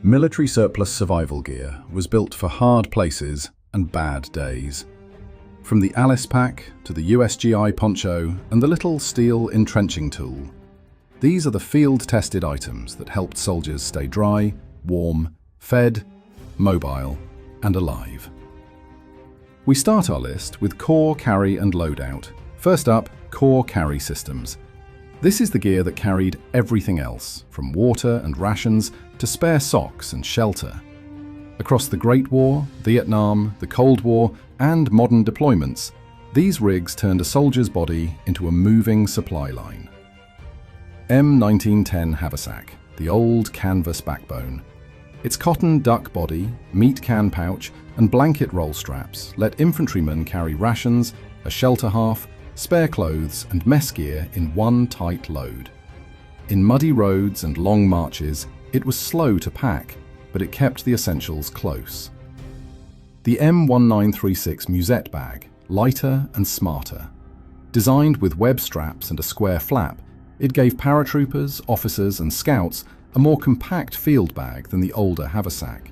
Military surplus survival gear was built for hard places and bad days. From the Alice pack to the USGI poncho and the little steel entrenching tool, these are the field-tested items that helped soldiers stay dry, warm, fed, mobile, and alive. We start our list with core, carry, and loadout. First up, core carry systems. This is the gear that carried everything else, from water and rations to spare socks and shelter. Across the Great War, Vietnam, the Cold War, and modern deployments, these rigs turned a soldier's body into a moving supply line. M1910 haversack, the old canvas backbone. Its cotton duck body, meat can pouch, and blanket roll straps let infantrymen carry rations, a shelter half, spare clothes, and mess gear in one tight load. In muddy roads and long marches, it was slow to pack, but it kept the essentials close. The M1936 musette bag, lighter and smarter. Designed with web straps and a square flap, it gave paratroopers, officers, and scouts a more compact field bag than the older haversack.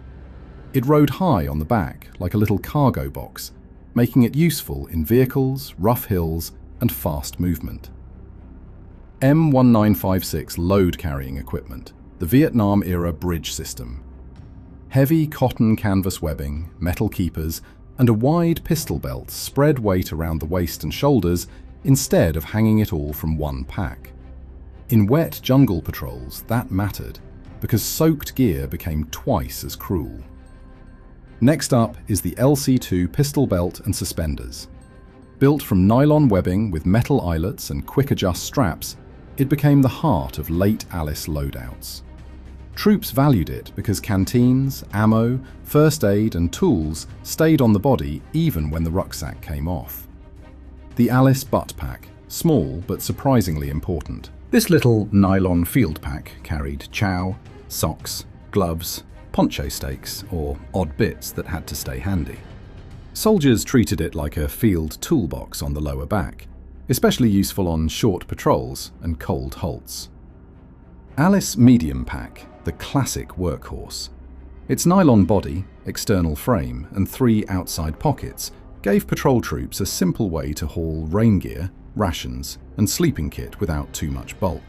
It rode high on the back, like a little cargo box, making it useful in vehicles, rough hills, and fast movement. M1956 load-carrying equipment, the Vietnam-era bridge system. Heavy cotton canvas webbing, metal keepers, and a wide pistol belt spread weight around the waist and shoulders instead of hanging it all from one pack. In wet jungle patrols, that mattered, because soaked gear became twice as cruel. Next up is the LC2 pistol belt and suspenders. Built from nylon webbing with metal eyelets and quick-adjust straps, it became the heart of late Alice loadouts. Troops valued it because canteens, ammo, first aid, and tools stayed on the body even when the rucksack came off. The Alice butt pack, small but surprisingly important. This little nylon field pack carried chow, socks, gloves, poncho stakes, or odd bits that had to stay handy. Soldiers treated it like a field toolbox on the lower back, especially useful on short patrols and cold halts. Alice medium pack, the classic workhorse. Its nylon body, external frame, and 3 outside pockets gave patrol troops a simple way to haul rain gear, rations, and sleeping kit without too much bulk.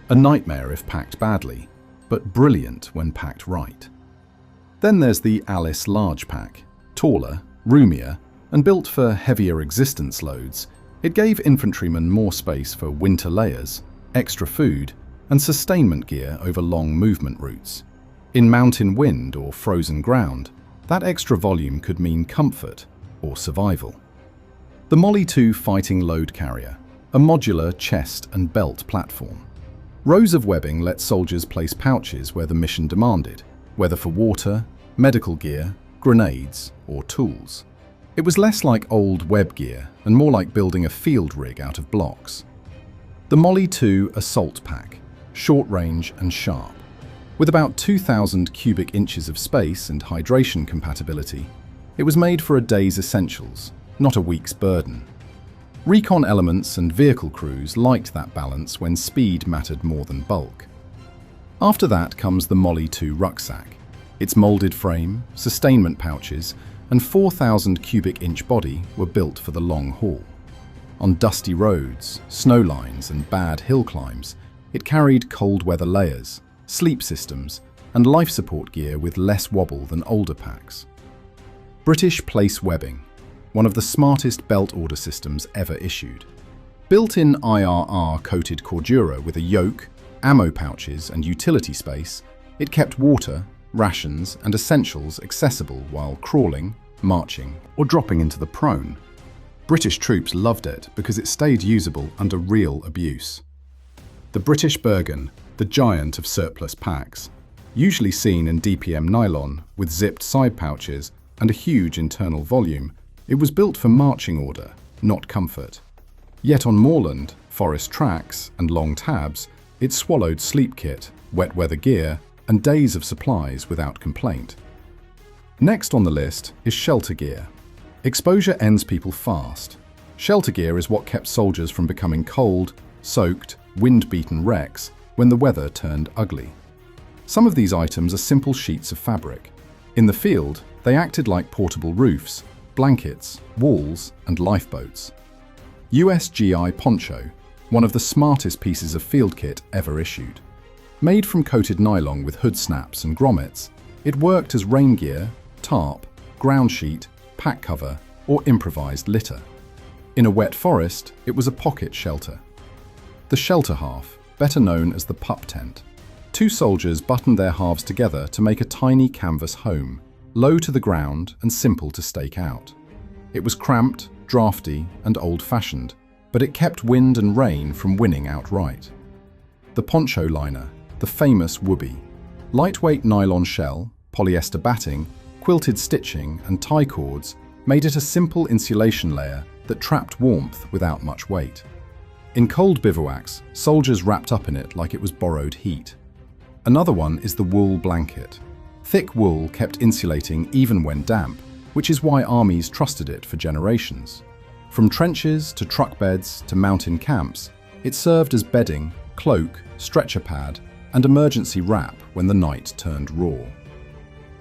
A nightmare if packed badly, but brilliant when packed right. Then there's the Alice large pack, taller, roomier, and built for heavier existence loads. It gave infantrymen more space for winter layers, extra food, and sustainment gear over long movement routes. In mountain wind or frozen ground, that extra volume could mean comfort or survival. The Molly 2 fighting load carrier, a modular chest and belt platform. Rows of webbing let soldiers place pouches where the mission demanded, whether for water, medical gear, grenades, or tools. It was less like old web gear and more like building a field rig out of blocks. The Molly 2 assault pack, short range and sharp. With about 2,000 cubic inches of space and hydration compatibility, it was made for a day's essentials, not a week's burden. Recon elements and vehicle crews liked that balance when speed mattered more than bulk. After that comes the Molly 2 rucksack. Its molded frame, sustainment pouches, and 4,000 cubic inch body were built for the long haul. On dusty roads, snow lines, and bad hill climbs, it carried cold weather layers, sleep systems, and life support gear with less wobble than older packs. British place webbing, one of the smartest belt order systems ever issued. Built-in IRR-coated cordura with a yoke, ammo pouches, and utility space, it kept water, rations, and essentials accessible while crawling, marching, or dropping into the prone. British troops loved it because it stayed usable under real abuse. The British Bergen, the giant of surplus packs, usually seen in DPM nylon with zipped side pouches and a huge internal volume, it was built for marching order, not comfort. Yet on moorland, forest tracks, and long tabs, it swallowed sleep kit, wet weather gear, and days of supplies without complaint. Next on the list is shelter gear. Exposure ends people fast. Shelter gear is what kept soldiers from becoming cold, soaked, wind-beaten wrecks when the weather turned ugly. Some of these items are simple sheets of fabric. In the field, they acted like portable roofs, blankets, walls, and lifeboats. USGI Poncho, one of the smartest pieces of field kit ever issued. Made from coated nylon with hood snaps and grommets, it worked as rain gear, tarp, ground sheet, pack cover, or improvised litter. In a wet forest, it was a pocket shelter. The shelter half, better known as the pup tent. Two soldiers buttoned their halves together to make a tiny canvas home, low to the ground and simple to stake out. It was cramped, drafty, and old-fashioned, but it kept wind and rain from winning outright. The poncho liner, the famous whoopee. Lightweight nylon shell, polyester batting, quilted stitching, and tie cords made it a simple insulation layer that trapped warmth without much weight. In cold bivouacs, soldiers wrapped up in it like it was borrowed heat. Another one is the wool blanket. Thick wool kept insulating even when damp, which is why armies trusted it for generations. From trenches to truck beds to mountain camps, it served as bedding, cloak, stretcher pad, and emergency wrap when the night turned raw.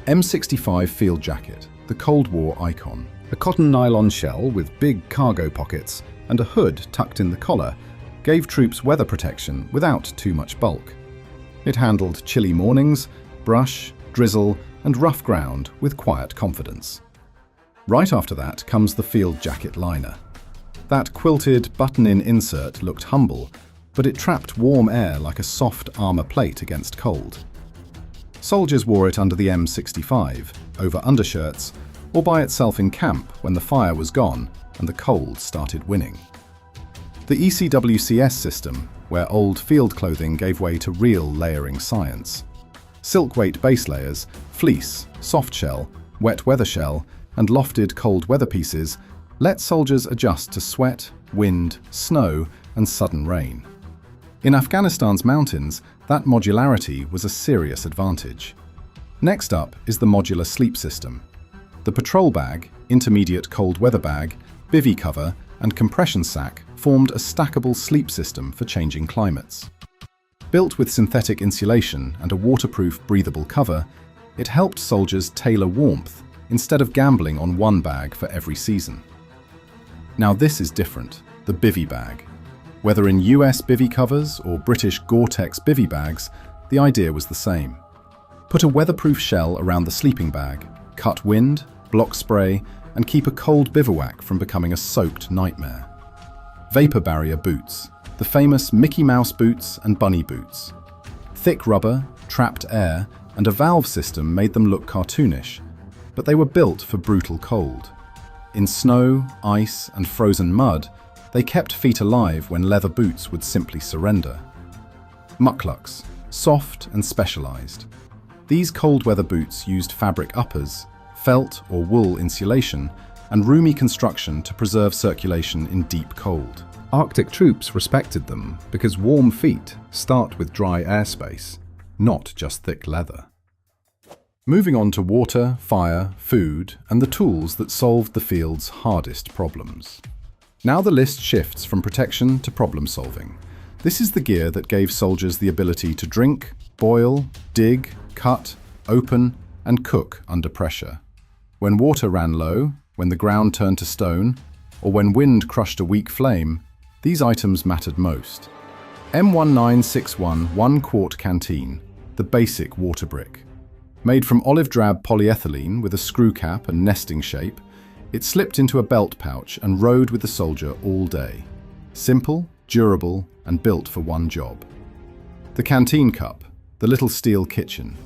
M65 field jacket, the Cold War icon. A cotton nylon shell with big cargo pockets and a hood tucked in the collar gave troops weather protection without too much bulk. It handled chilly mornings, brush, drizzle, and rough ground with quiet confidence. Right after that comes the field jacket liner. That quilted button-in insert looked humble, but it trapped warm air like a soft armor plate against cold. Soldiers wore it under the M65, over undershirts, or by itself in camp when the fire was gone and the cold started winning. The ECWCS system, where old field clothing gave way to real layering science. Silk weight base layers, fleece, soft shell, wet weather shell, and lofted cold weather pieces let soldiers adjust to sweat, wind, snow, and sudden rain. In Afghanistan's mountains, that modularity was a serious advantage. Next up is the modular sleep system. The patrol bag, intermediate cold weather bag, bivvy cover, and compression sack formed a stackable sleep system for changing climates. Built with synthetic insulation and a waterproof, breathable cover, it helped soldiers tailor warmth instead of gambling on one bag for every season. Now this is different, the bivvy bag. Whether in US bivvy covers or British Gore-Tex bivvy bags, the idea was the same. Put a weatherproof shell around the sleeping bag, cut wind, block spray, and keep a cold bivouac from becoming a soaked nightmare. Vapor barrier boots, the famous Mickey Mouse boots and bunny boots. Thick rubber, trapped air, and a valve system made them look cartoonish, but they were built for brutal cold. In snow, ice, and frozen mud, they kept feet alive when leather boots would simply surrender. Mucklucks, soft and specialized. These cold weather boots used fabric uppers, felt or wool insulation, and roomy construction to preserve circulation in deep cold. Arctic troops respected them because warm feet start with dry airspace, not just thick leather. Moving on to water, fire, food, and the tools that solved the field's hardest problems. Now the list shifts from protection to problem solving. This is the gear that gave soldiers the ability to drink, boil, dig, cut, open, and cook under pressure. When water ran low, when the ground turned to stone, or when wind crushed a weak flame, these items mattered most. M1961 1-quart canteen, the basic water brick. Made from olive drab polyethylene with a screw cap and nesting shape, it slipped into a belt pouch and rode with the soldier all day. Simple, durable, and built for one job. The canteen cup, the little steel kitchen.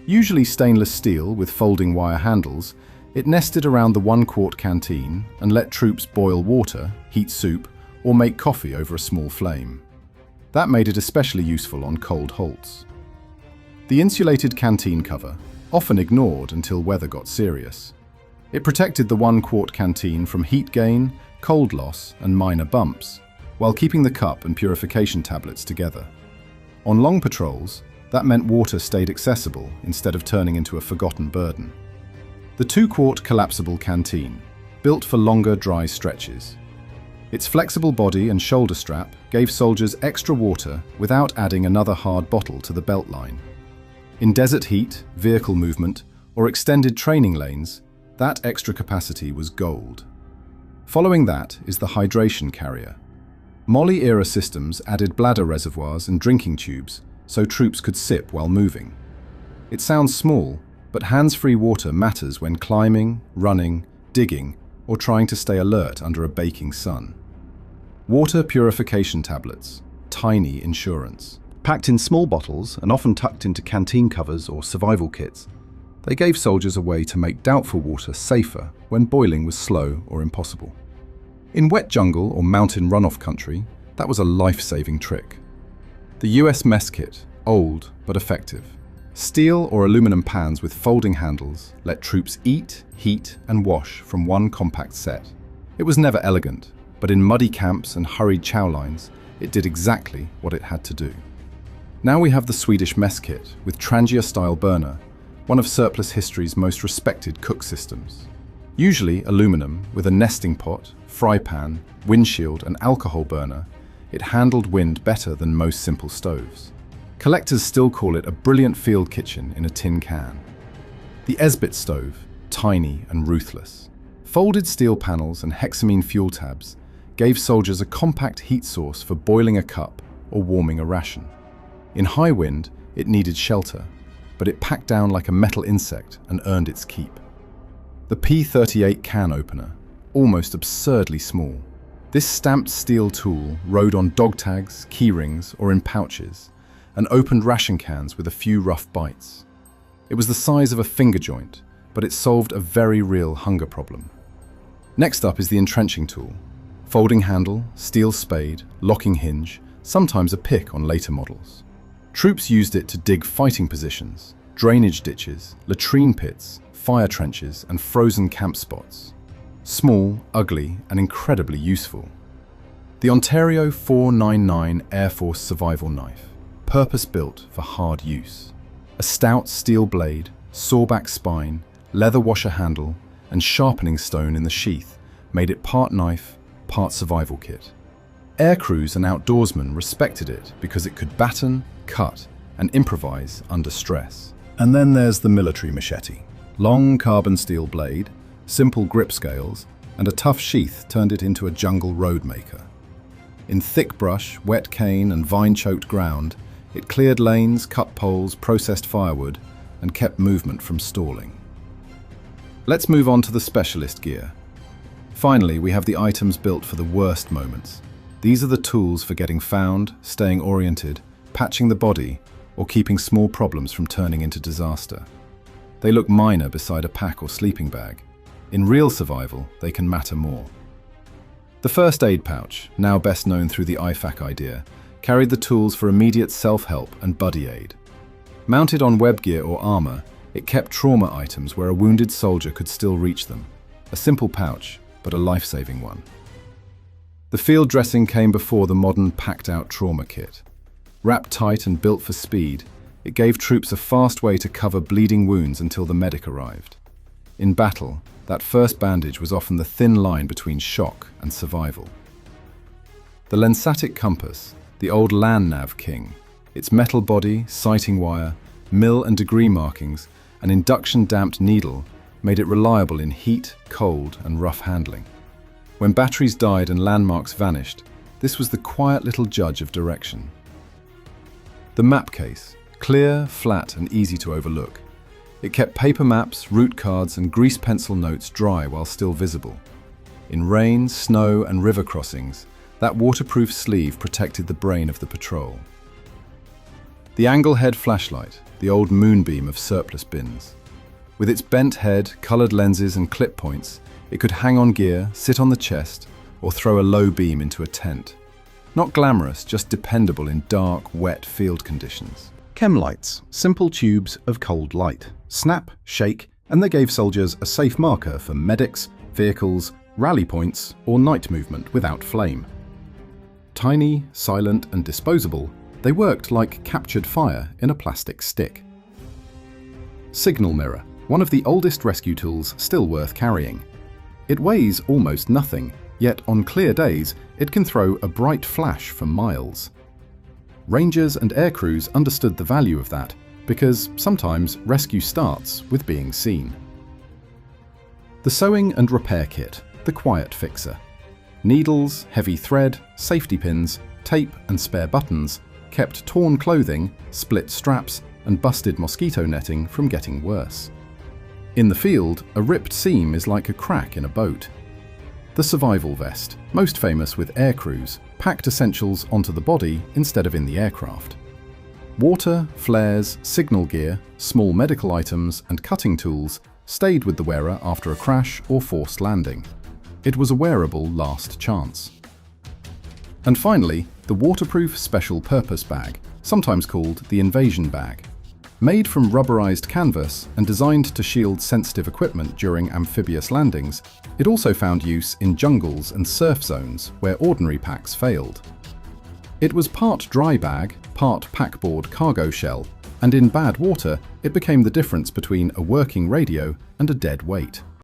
Usually stainless steel with folding wire handles, it nested around the 1-quart canteen and let troops boil water, heat soup, or make coffee over a small flame. That made it especially useful on cold halts. The insulated canteen cover, often ignored until weather got serious. It protected the 1-quart canteen from heat gain, cold loss, and minor bumps, while keeping the cup and purification tablets together. On long patrols, that meant water stayed accessible instead of turning into a forgotten burden. The 2-quart collapsible canteen, built for longer dry stretches. Its flexible body and shoulder strap gave soldiers extra water without adding another hard bottle to the belt line. In desert heat, vehicle movement, or extended training lanes, that extra capacity was gold. Following that is the hydration carrier. Molly-era systems added bladder reservoirs and drinking tubes so troops could sip while moving. It sounds small, but hands-free water matters when climbing, running, digging, or trying to stay alert under a baking sun. Water purification tablets, tiny insurance. Packed in small bottles and often tucked into canteen covers or survival kits, they gave soldiers a way to make doubtful water safer when boiling was slow or impossible. In wet jungle or mountain runoff country, that was a life-saving trick. The US mess kit, old but effective. Steel or aluminum pans with folding handles let troops eat, heat, and wash from one compact set. It was never elegant, but in muddy camps and hurried chow lines, it did exactly what it had to do. Now we have the Swedish mess kit with Trangia-style burner, one of surplus history's most respected cook systems. Usually aluminum with a nesting pot, fry pan, windshield, and alcohol burner, it handled wind better than most simple stoves. Collectors still call it a brilliant field kitchen in a tin can. The Esbit stove, tiny and ruthless. Folded steel panels and hexamine fuel tabs gave soldiers a compact heat source for boiling a cup or warming a ration. In high wind, it needed shelter, but it packed down like a metal insect and earned its keep. The P38 can opener, almost absurdly small. This stamped steel tool rode on dog tags, key rings, or in pouches, and opened ration cans with a few rough bites. It was the size of a finger joint, but it solved a very real hunger problem. Next up is the entrenching tool. Folding handle, steel spade, locking hinge, sometimes a pick on later models. Troops used it to dig fighting positions, drainage ditches, latrine pits, fire trenches, and frozen camp spots. Small, ugly, and incredibly useful. The Ontario 499 Air Force Survival Knife, purpose-built for hard use. A stout steel blade, sawback spine, leather washer handle, and sharpening stone in the sheath made it part knife, part survival kit. Air crews and outdoorsmen respected it because it could batten, cut, and improvise under stress. And then there's the military machete. Long carbon steel blade, simple grip scales, and a tough sheath turned it into a jungle road maker. In thick brush, wet cane, and vine-choked ground, it cleared lanes, cut poles, processed firewood, and kept movement from stalling. Let's move on to the specialist gear. Finally, we have the items built for the worst moments. These are the tools for getting found, staying oriented, patching the body, or keeping small problems from turning into disaster. They look minor beside a pack or sleeping bag. In real survival, they can matter more. The first aid pouch, now best known through the IFAC idea, carried the tools for immediate self-help and buddy aid. Mounted on web gear or armor, it kept trauma items where a wounded soldier could still reach them. A simple pouch, but a life-saving one. The field dressing came before the modern packed-out trauma kit. Wrapped tight and built for speed, it gave troops a fast way to cover bleeding wounds until the medic arrived. In battle, that first bandage was often the thin line between shock and survival. The lensatic compass, the old land nav king, its metal body, sighting wire, mil and degree markings, and induction-damped needle made it reliable in heat, cold, and rough handling. When batteries died and landmarks vanished, this was the quiet little judge of direction. The map case, clear, flat, and easy to overlook. It kept paper maps, route cards, and grease pencil notes dry while still visible. In rain, snow, and river crossings, that waterproof sleeve protected the brain of the patrol. The angle head flashlight, the old moonbeam of surplus bins. With its bent head, colored lenses, and clip points, it could hang on gear, sit on the chest, or throw a low beam into a tent. Not glamorous, just dependable in dark, wet field conditions. Chem lights, simple tubes of cold light. Snap, shake, and they gave soldiers a safe marker for medics, vehicles, rally points, or night movement without flame. Tiny, silent, and disposable, they worked like captured fire in a plastic stick. Signal mirror, one of the oldest rescue tools still worth carrying. It weighs almost nothing, yet on clear days, it can throw a bright flash for miles. Rangers and air crews understood the value of that, because sometimes rescue starts with being seen. The sewing and repair kit, the quiet fixer. Needles, heavy thread, safety pins, tape and spare buttons kept torn clothing, split straps and busted mosquito netting from getting worse. In the field, a ripped seam is like a crack in a boat. The survival vest, most famous with air crews, packed essentials onto the body instead of in the aircraft. Water, flares, signal gear, small medical items and cutting tools stayed with the wearer after a crash or forced landing. It was a wearable last chance. And finally, the waterproof special purpose bag, sometimes called the invasion bag. Made from rubberized canvas and designed to shield sensitive equipment during amphibious landings, it also found use in jungles and surf zones where ordinary packs failed. It was part dry bag, part packboard cargo shell, and in bad water, it became the difference between a working radio and a dead weight.